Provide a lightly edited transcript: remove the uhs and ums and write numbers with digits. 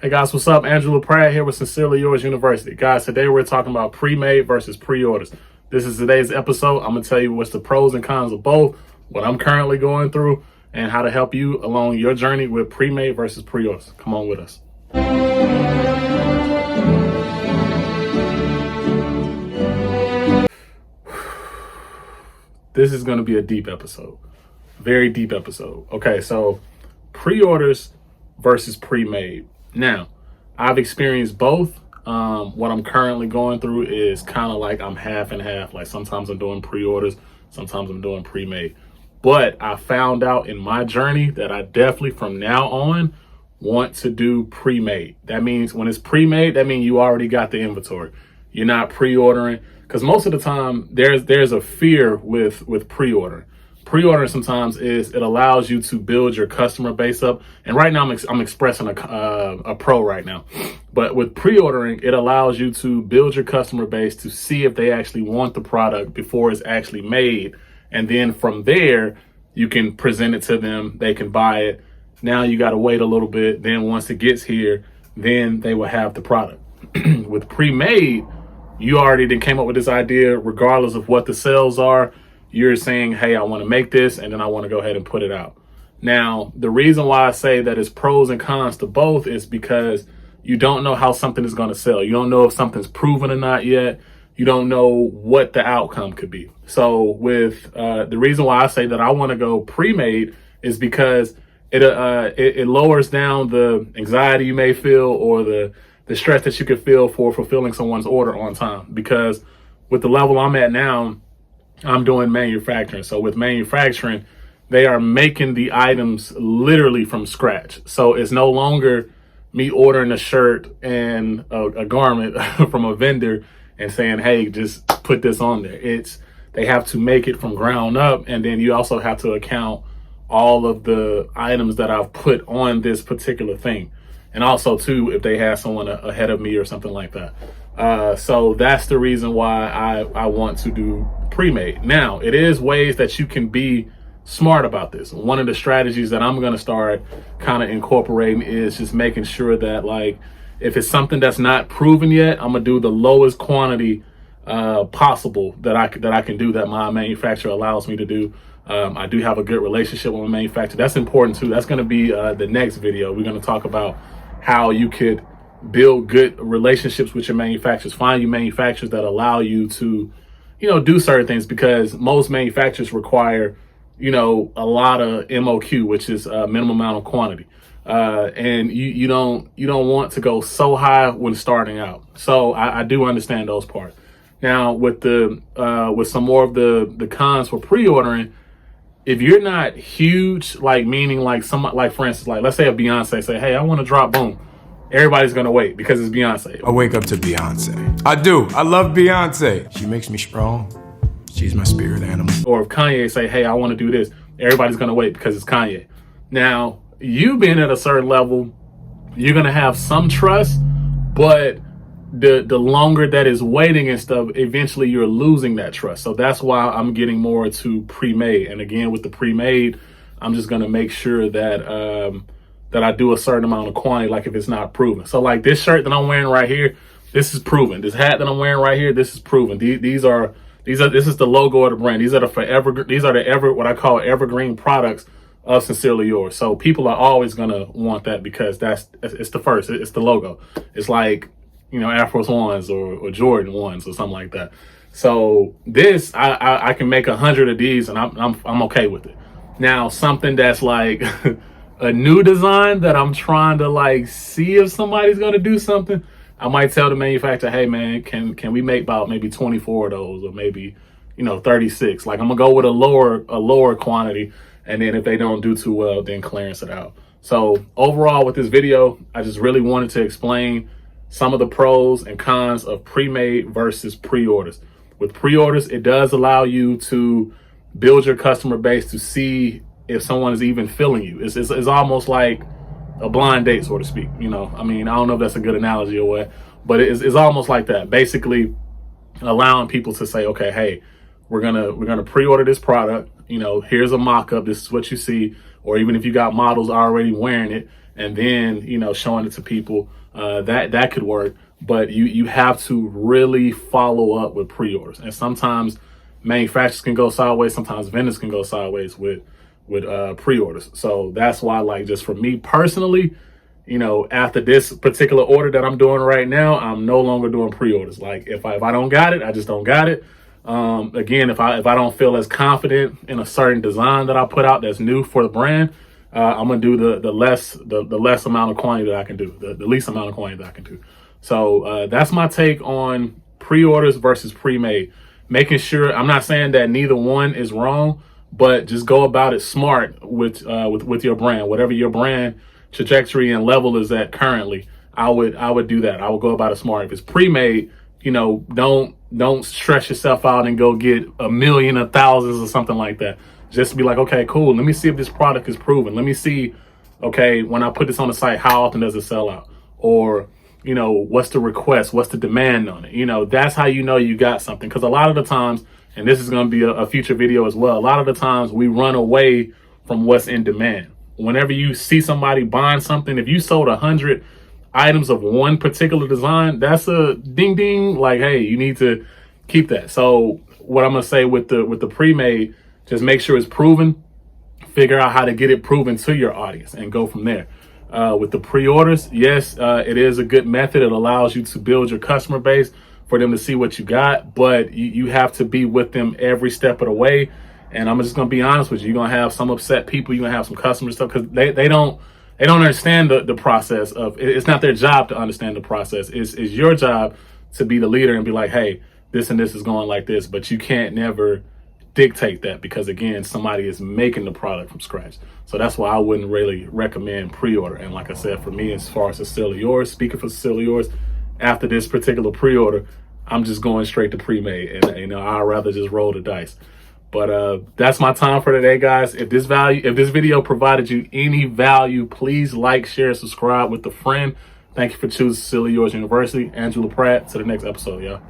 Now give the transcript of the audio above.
Hey guys, what's up? Andrew Pratt here with Sincerely Yours University. Guys, today we're talking about pre-made versus pre-orders. This is today's episode. I'm going to tell you what's the pros and cons of both, what I'm currently going through, and how to help you along your journey with pre-made versus pre-orders. Come on with us. This is going to be a deep episode. Very deep episode. Okay, so pre-orders versus pre-made. Now, I've experienced both. What I'm currently going through is kind of like I'm half and half. Like sometimes I'm doing pre-orders, sometimes I'm doing pre-made. But I found out in my journey that I definitely from now on want to do pre-made. That means when it's pre-made, that means you already got the inventory. You're not pre-ordering, because most of the time there's a fear with pre-ordering. Pre-ordering sometimes is it allows you to build your customer base up. And right now I'm expressing a pro right now. But with pre-ordering, it allows you to build your customer base to see if they actually want the product before it's actually made. And then from there, you can present it to them. They can buy it. Now you got to wait a little bit. Then once it gets here, then they will have the product. With pre-made, you already came up with this idea regardless of what the sales are. You're saying, hey, I want to make this, and then I want to go ahead and put it out. Now, the reason why I say that it's pros and cons to both is because you don't know how something is going to sell. You don't know if something's proven or not yet. You don't know what the outcome could be. So with the reason why I say that I want to go pre-made is because it lowers down the anxiety you may feel or the stress that you could feel for fulfilling someone's order on time. Because with the level I'm at now, I'm doing manufacturing. So with manufacturing, they are making the items literally from scratch. So it's no longer me ordering a shirt and a garment from a vendor and saying, hey, just put this on there. They have to make it from ground up. And then you also have to account all of the items that I've put on this particular thing. And also too, if they have someone ahead of me or something like that. So that's the reason why I want to do pre-made. Now, it is ways that you can be smart about this. One of the strategies that I'm going to start kind of incorporating is just making sure that, like, if it's something that's not proven yet, I'm going to do the lowest quantity possible that I can do, that my manufacturer allows me to do. I do have a good relationship with my manufacturer. That's important too. That's going to be the next video. We're going to talk about how you could build good relationships with your manufacturers. Find you manufacturers that allow you to, do certain things, because most manufacturers require, a lot of MOQ, which is minimum amount of quantity. And you don't want to go so high when starting out. So I do understand those parts. Now with some more of the cons for pre-ordering, if you're not huge, like meaning like for instance, like let's say a Beyonce say, hey, I want to drop, boom. Everybody's going to wait because it's Beyonce. I wake up to Beyonce. I do. I love Beyonce. She makes me strong. She's my spirit animal. Or if Kanye say, hey, I want to do this, everybody's going to wait because it's Kanye. Now, you being at a certain level, you're going to have some trust, but the longer that is waiting and stuff, eventually you're losing that trust. So that's why I'm getting more to pre-made. And again, with the pre-made, I'm just going to make sure that I do a certain amount of quantity, like if it's not proven. So like this shirt that I'm wearing right here, this is proven. This hat that I'm wearing right here, this is proven. This is the logo of the brand. These are what I call evergreen products of Sincerely Yours. So people are always gonna want that because it's the first, it's the logo. It's like, Air Force Ones or Jordan ones or something like that. So this, I can make 100 of these and I'm okay with it. Now something that's like a new design that I'm trying to like see if somebody's gonna do something, I might tell the manufacturer, hey man, can we make about maybe 24 of those, or maybe 36. Like I'm gonna go with a lower quantity, and then if they don't do too well, then clearance it out. So overall with this video, I just really wanted to explain some of the pros and cons of pre-made versus pre-orders. With pre-orders, it does allow you to build your customer base to see if someone is even feeling you. It's almost like a blind date, so to speak. I don't know if that's a good analogy or what, but it's almost like that. Basically allowing people to say, okay, hey, we're gonna pre-order this product. Here's a mock-up. This is what you see. Or even if you got models already wearing it, and then, you know, showing it to people, that could work. But you have to really follow up with pre-orders. And sometimes manufacturers can go sideways. Sometimes vendors can go sideways with pre-orders. So that's why, like, just for me personally, you know, after this particular order that I'm doing right now, I'm no longer doing pre-orders. Like, if I don't got it, I just don't got it. Again, if I don't feel as confident in a certain design that I put out that's new for the brand, I'm gonna do the less amount of quantity that I can do, the least amount of quantity that I can do. So that's my take on pre-orders versus pre-made. Making sure, I'm not saying that neither one is wrong, but just go about it smart with your brand. Whatever your brand trajectory and level is at currently, I would do that. I would go about it smart. If it's pre-made, you know, don't stress yourself out and go get a million or thousands or something like that. Just be like, okay, cool. Let me see if this product is proven. Let me see, okay, when I put this on the site, how often does it sell out? Or, you know, what's the request? What's the demand on it? You know, that's how you know you got something. Because a lot of the times, and this is going to be a future video as well, a lot of the times we run away from what's in demand. Whenever you see somebody buying something, if you sold 100 items of one particular design, that's a ding ding, like, hey, you need to keep that. So what I'm going to say with the pre-made, just make sure it's proven, figure out how to get it proven to your audience and go from there. With the pre-orders, yes, it is a good method. It allows you to build your customer base for them to see what you got, but you have to be with them every step of the way. And I'm just going to be honest with you. You're going to have some upset people. You're going to have some customer stuff because they don't understand the process of, it's not their job to understand the process. It's your job to be the leader and be like, hey, this and this is going like this, but you can't never dictate that because, again, somebody is making the product from scratch. So that's why I wouldn't really recommend pre-order. And like I said, for me, as far as Cecilia Yours, speaking for Cecilia Yours, after this particular pre-order, I'm just going straight to pre-made, and you know, I'd rather just roll the dice. But that's my time for today, guys. If this video provided you any value, please like, share, subscribe with a friend. Thank you for choosing Cecilia Yours University. Angela Pratt. To the next episode, y'all.